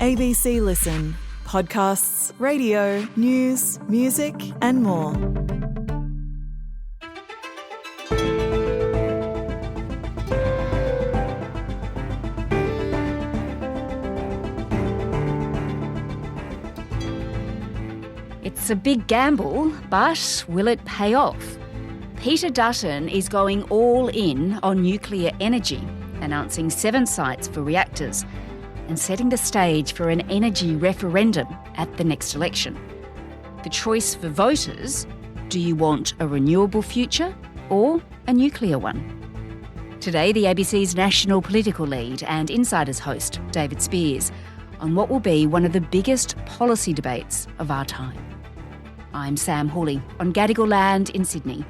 ABC Listen. Podcasts, radio, news, music and more. It's a big gamble, but will it pay off? Peter Dutton is going all in on nuclear energy, announcing 7 sites for reactors and setting the stage for an energy referendum at the next election. The choice for voters: do you want a renewable future or a nuclear one? Today, the ABC's national political lead and Insiders host, David Speers, on what will be one of the biggest policy debates of our time. I'm Sam Hawley on Gadigal land in Sydney.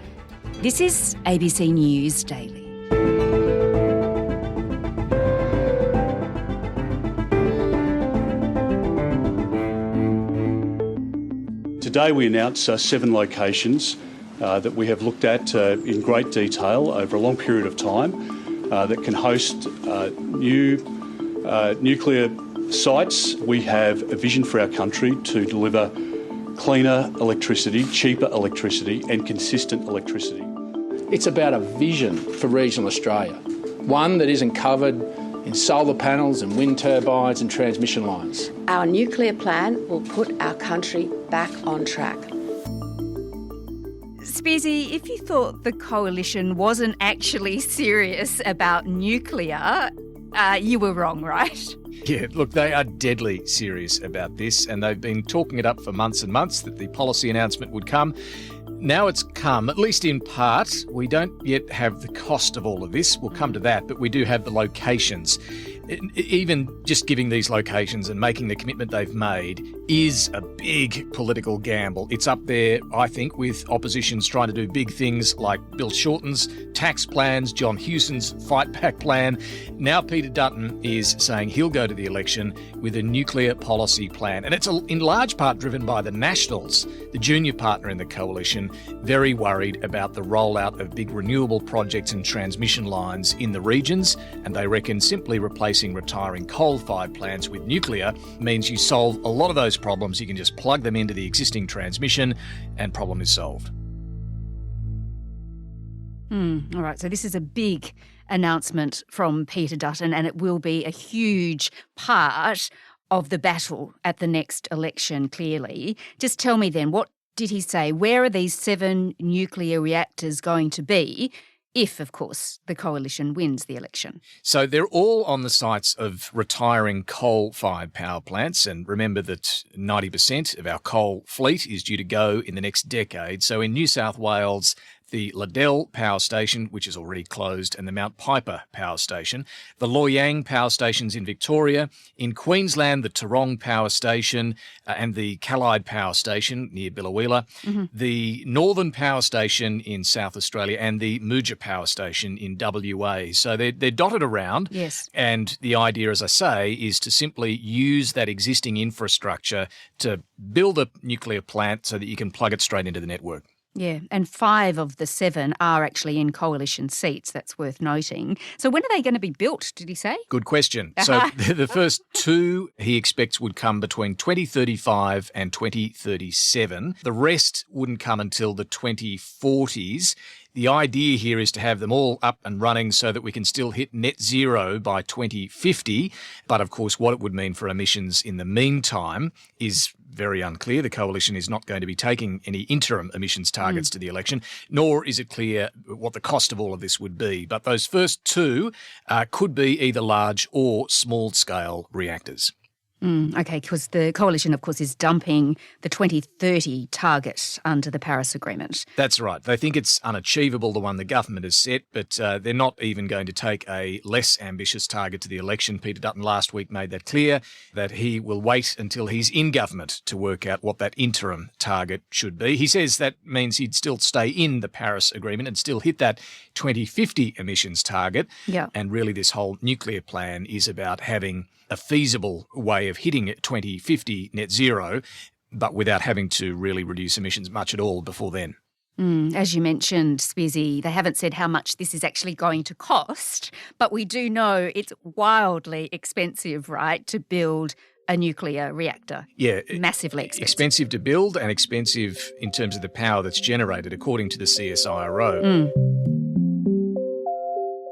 This is ABC News Daily. Today we announce 7 locations that we have looked at in great detail over a long period of time that can host new nuclear sites. We have a vision for our country to deliver cleaner electricity, cheaper electricity and consistent electricity. It's about a vision for regional Australia, one that isn't covered in solar panels and wind turbines and transmission lines. Our nuclear plan will put our country back on track. Spearsy, if you thought the coalition wasn't actually serious about nuclear, you were wrong, right? Yeah, look, they are deadly serious about this, and they've been talking it up for months and months that the policy announcement would come. Now it's come, at least in part. We don't yet have the cost of all of this. We'll come to that, but we do have the locations. Even just giving these locations and making the commitment they've made is a big political gamble. It's up there, I think, with oppositions trying to do big things like Bill Shorten's tax plans, John Hewson's fight back plan. Now Peter Dutton is saying he'll go to the election with a nuclear policy plan. And it's in large part driven by the Nationals, the junior partner in the coalition, very worried about the rollout of big renewable projects and transmission lines in the regions. And they reckon simply replacing retiring coal-fired plants with nuclear means you solve a lot of those problems. You can just plug them into the existing transmission and problem is solved. All right, so this is a big announcement from Peter Dutton, and it will be a huge part of the battle at the next election, clearly. Just tell me then, what did he say? Where are these 7 nuclear reactors going to be? If, of course, the coalition wins the election. So they're all on the sites of retiring coal-fired power plants. And remember that 90% of our coal fleet is due to go in the next decade. So in New South Wales, the Liddell Power Station, which is already closed, and the Mount Piper Power Station, the Loy Yang Power Stations in Victoria, in Queensland, the Tarong Power Station and the Callide Power Station near Biloela, the Northern Power Station in South Australia, and the Muja Power Station in WA. So they're dotted around. Yes. And the idea, as I say, is to simply use that existing infrastructure to build a nuclear plant so that you can plug it straight into the network. Yeah, and 5 of the 7 are actually in coalition seats. That's worth noting. So when are they going to be built, did he say? Good question. So the first 2 he expects would come between 2035 and 2037. The rest wouldn't come until the 2040s. The idea here is to have them all up and running so that we can still hit net zero by 2050. But of course, what it would mean for emissions in the meantime is very unclear. The coalition is not going to be taking any interim emissions targets to the election, nor is it clear what the cost of all of this would be. But those first 2 could be either large or small-scale reactors. Okay, because the coalition, of course, is dumping the 2030 target under the Paris Agreement. That's right. They think it's unachievable, the one the government has set, but they're not even going to take a less ambitious target to the election. Peter Dutton last week made that clear, that he will wait until he's in government to work out what that interim target should be. He says that means he'd still stay in the Paris Agreement and still hit that 2050 emissions target. Yeah. And really this whole nuclear plan is about having a feasible way of hitting 2050 net zero, but without having to really reduce emissions much at all before then. As you mentioned, Spearsy, they haven't said how much this is actually going to cost, but we do know it's wildly expensive, right, to build a nuclear reactor. Yeah. Massively expensive. Expensive to build and expensive in terms of the power that's generated, according to the CSIRO.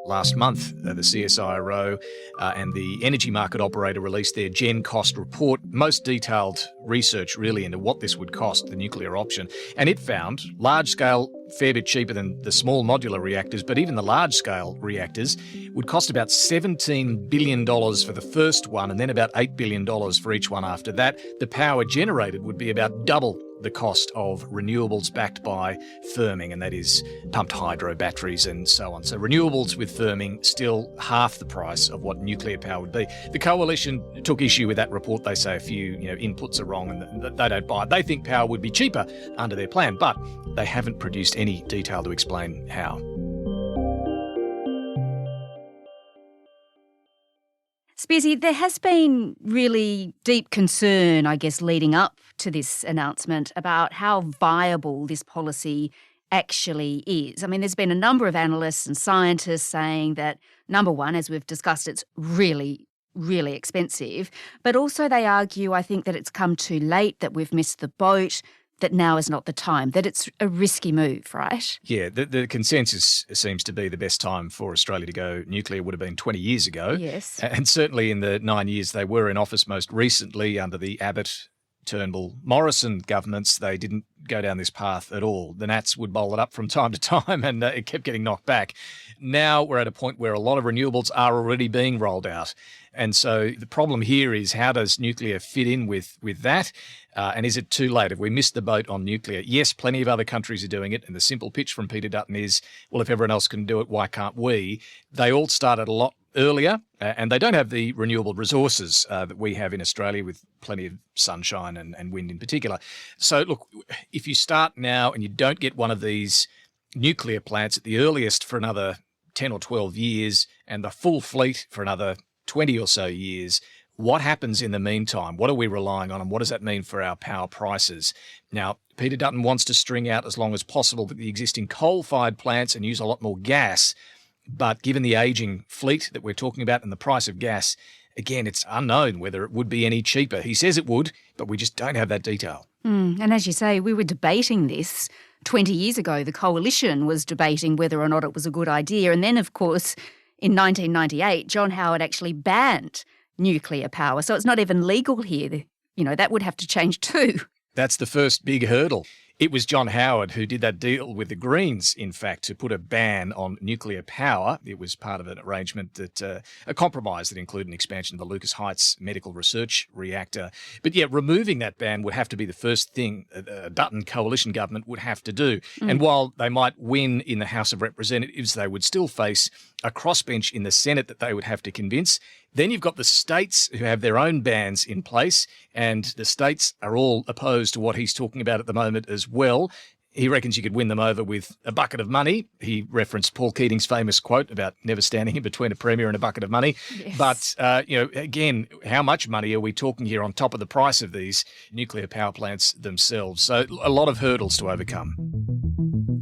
Last month, the CSIRO and the energy market operator released their Gen Cost report, most detailed research really into what this would cost, the nuclear option. And it found large-scale, fair bit cheaper than the small modular reactors, but even the large-scale reactors would cost about $17 billion for the first one and then about $8 billion for each one after that. The power generated would be about double the cost of renewables backed by firming, and that is pumped hydro batteries and so on. So renewables with firming still half the price of what nuclear power would be. The coalition took issue with that report. They say a few inputs are wrong and they don't buy it. They think power would be cheaper under their plan, but they haven't produced any detail to explain how. Spearsy, there has been really deep concern, I guess, leading up to this announcement about how viable this policy actually is. I mean, there's been a number of analysts and scientists saying that, number one, as we've discussed, it's really, really expensive. But also they argue, I think, that it's come too late, that we've missed the boat, that now is not the time, that it's a risky move, right? Yeah, the consensus seems to be the best time for Australia to go nuclear would have been 20 years ago. Yes. And certainly in the 9 years they were in office most recently under the Abbott, Turnbull, Morrison governments, they didn't go down this path at all. The Nats would bowl it up from time to time and it kept getting knocked back. Now we're at a point where a lot of renewables are already being rolled out. And so the problem here is, how does nuclear fit in with that? And is it too late? Have we missed the boat on nuclear? Yes, plenty of other countries are doing it. And the simple pitch from Peter Dutton is, well, if everyone else can do it, why can't we? They all started a lot earlier and they don't have the renewable resources that we have in Australia, with plenty of sunshine and wind in particular. So look, if you start now and you don't get one of these nuclear plants at the earliest for another 10 or 12 years and the full fleet for another 20 or so years, what happens in the meantime? What are we relying on and what does that mean for our power prices? Now, Peter Dutton wants to string out as long as possible the existing coal-fired plants and use a lot more gas. But given the ageing fleet that we're talking about and the price of gas, again, it's unknown whether it would be any cheaper. He says it would, but we just don't have that detail. And as you say, we were debating this 20 years ago. The coalition was debating whether or not it was a good idea. And then, of course, in 1998, John Howard actually banned nuclear power. So it's not even legal here. That would have to change too. That's the first big hurdle. It was John Howard who did that deal with the Greens, in fact, to put a ban on nuclear power. It was part of an arrangement that, a compromise that included an expansion of the Lucas Heights medical research reactor. But yeah, removing that ban would have to be the first thing a Dutton coalition government would have to do. And while they might win in the House of Representatives, they would still face a crossbench in the Senate that they would have to convince. Then you've got the states who have their own bans in place, and the states are all opposed to what he's talking about at the moment as well. He reckons you could win them over with a bucket of money. He referenced Paul Keating's famous quote about never standing in between a premier and a bucket of money. Yes. But, again, how much money are we talking here on top of the price of these nuclear power plants themselves? So a lot of hurdles to overcome.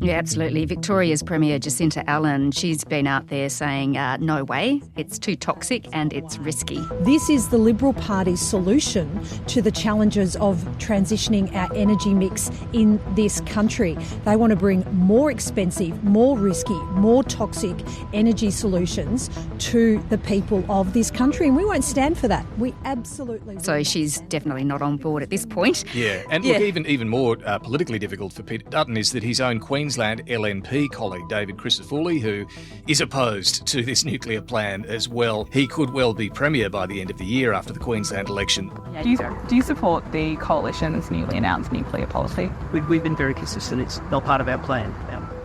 Yeah, absolutely. Victoria's Premier Jacinta Allen, she's been out there saying, no way, it's too toxic and it's risky. This is the Liberal Party's solution to the challenges of transitioning our energy mix in this country. They want to bring more expensive, more risky, more toxic energy solutions to the people of this country, and we won't stand for that. We absolutely will. So she's definitely not on board at this point. Yeah, and look, even more politically difficult for Peter Dutton is that his own Queensland LNP colleague, David Crisafulli, who is opposed to this nuclear plan as well, he could well be Premier by the end of the year after the Queensland election. Do you support the Coalition's newly announced nuclear policy? We've been very consistent. It's not part of our plan.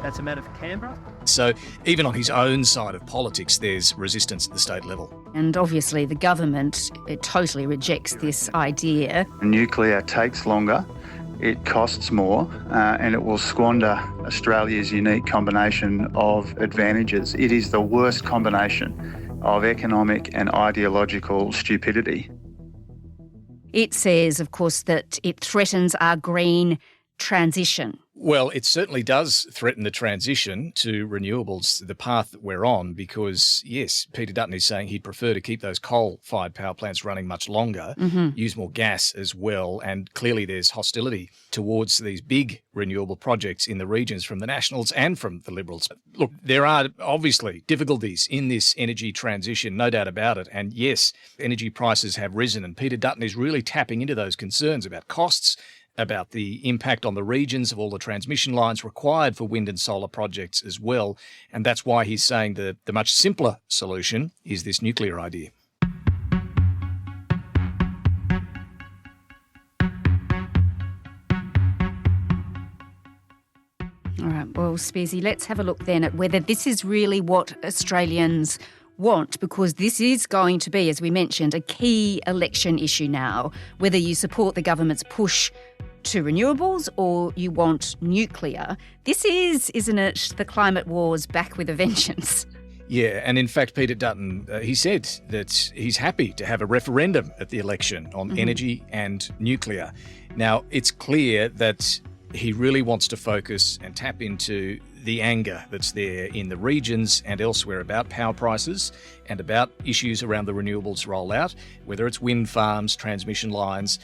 That's a matter for Canberra. So even on his own side of politics, there's resistance at the state level. And obviously the government totally rejects this idea. Nuclear takes longer, it costs more, and it will squander Australia's unique combination of advantages. It is the worst combination of economic and ideological stupidity. It says, of course, that it threatens our green transition. Well, it certainly does threaten the transition to renewables, the path that we're on, because, yes, Peter Dutton is saying he'd prefer to keep those coal-fired power plants running much longer, use more gas as well, and clearly there's hostility towards these big renewable projects in the regions from the Nationals and from the Liberals. Look, there are obviously difficulties in this energy transition, no doubt about it, and yes, energy prices have risen, and Peter Dutton is really tapping into those concerns about costs, about the impact on the regions of all the transmission lines required for wind and solar projects as well. And that's why he's saying the much simpler solution is this nuclear idea. All right, well, Spearsy, let's have a look then at whether this is really what Australians want, because this is going to be, as we mentioned, a key election issue now, whether you support the government's push to renewables or you want nuclear. This is, isn't it, the climate wars back with a vengeance? Yeah, and in fact, Peter Dutton, he said that he's happy to have a referendum at the election on energy and nuclear. Now, it's clear that he really wants to focus and tap into the anger that's there in the regions and elsewhere about power prices and about issues around the renewables rollout, whether it's wind farms, transmission lines.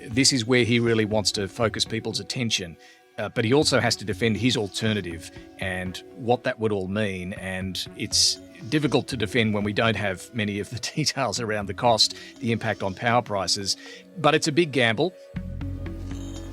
This is where he really wants to focus people's attention. But he also has to defend his alternative and what that would all mean. And it's difficult to defend when we don't have many of the details around the cost, the impact on power prices. But it's a big gamble.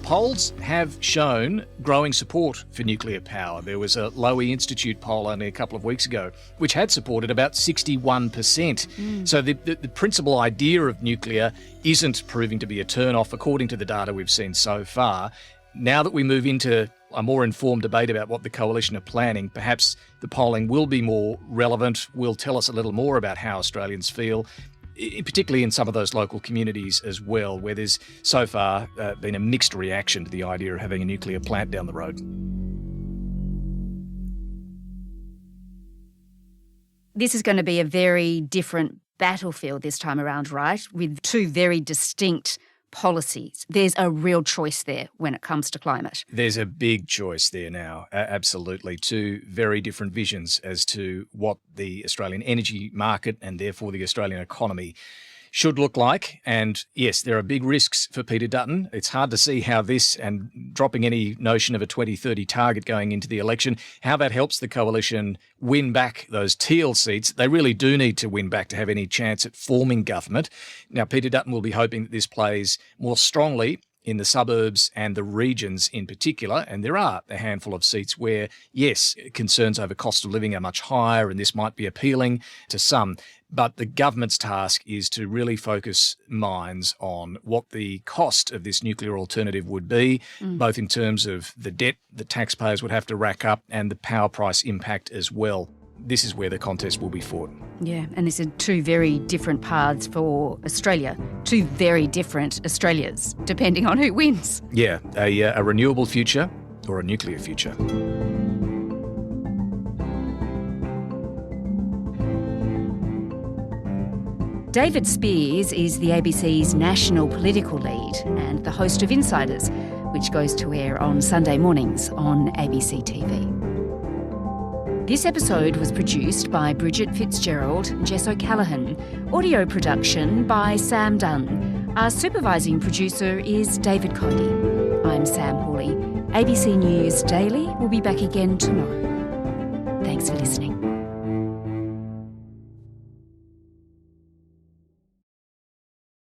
Polls have shown growing support for nuclear power. There was a Lowy Institute poll only a couple of weeks ago, which had supported about 61%. So the principal idea of nuclear isn't proving to be a turn-off, according to the data we've seen so far. Now that we move into a more informed debate about what the coalition are planning, perhaps the polling will be more relevant, will tell us a little more about how Australians feel, particularly in some of those local communities as well, where there's so far been a mixed reaction to the idea of having a nuclear plant down the road. This is going to be a very different battlefield this time around, right? With two very distinct policies. There's a real choice there when it comes to climate. There's a big choice there now, absolutely. Two very different visions as to what the Australian energy market and therefore the Australian economy should look like. And yes, there are big risks for Peter Dutton. It's hard to see how this, and dropping any notion of a 2030 target going into the election, how that helps the coalition win back those teal seats. They really do need to win back to have any chance at forming government. Now, Peter Dutton will be hoping that this plays more strongly in the suburbs and the regions in particular, and there are a handful of seats where, yes, concerns over cost of living are much higher and this might be appealing to some. But the government's task is to really focus minds on what the cost of this nuclear alternative would be, both in terms of the debt that taxpayers would have to rack up and the power price impact as well. This is where the contest will be fought. Yeah, and these are two very different paths for Australia, two very different Australias, depending on who wins. Yeah, a renewable future or a nuclear future. David Speers is the ABC's national political lead and the host of Insiders, which goes to air on Sunday mornings on ABC TV. This episode was produced by Bridget Fitzgerald and Jess O'Callaghan. Audio production by Sam Dunn. Our supervising producer is David Cody. I'm Sam Hawley. ABC News Daily will be back again tomorrow. Thanks for listening.